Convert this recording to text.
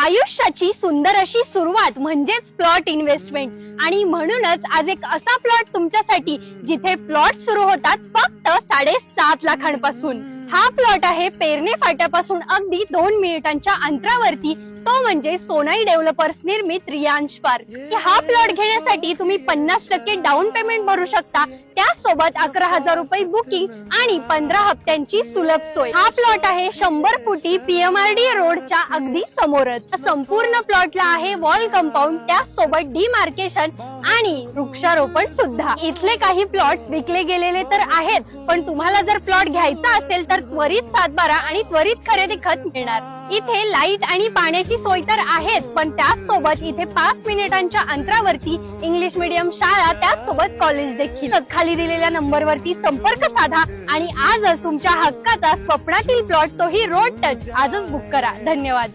आयुष्याची सुंदर अशी सुरुवात म्हणजेच प्लॉट इन्व्हेस्टमेंट आणि म्हणूनच आज एक असा प्लॉट तुमच्यासाठी जिथे प्लॉट सुरू होतात फक्त 7.5 लाखांपासून। हा प्लॉट आहे पेरणे फाट्यापासून अगदी 2 मिनिटांच्या अंतरावरती, तो म्हणजे सोनाई डेव्हलपर्स निर्मित रियांश पार्क। हा प्लॉट घेण्यासाठी तुम्ही 50% डाऊन पेमेंट भरू शकता, त्यासोबत 11,000 रुपये बुकिंग आणि 15 हप्त्यांची सुलभ सोय। हा प्लॉट आहे 100 फुटी PMRD रोडच्या अगदी समोरच। संपूर्ण प्लॉटला आहे वॉल कंपाऊंड, त्यासोबत डिमार्केशन आणि वृक्षारोपण सुद्धा। इथले काही प्लॉट्स विकले गेलेले तर आहेत, पण तुम्हाला जर प्लॉट घ्यायचा असेल तर त्वरित 7/12 आणि त्वरित खरेदी खत मिळणार। इथे लाईट आणि पाण्याची सोय तर आहेच, पण त्याचसोबत इथे 5 मिनिटांच्या अंतरावरती इंग्लिश मीडियम शाळा, त्याचसोबत कॉलेज देखील। खाली दिलेल्या नंबरवरती संपर्क साधा आणि आजच तुमच्या हक्काचा स्वप्नातील प्लॉट, तोही रोड टच, आजच बुक करा। धन्यवाद।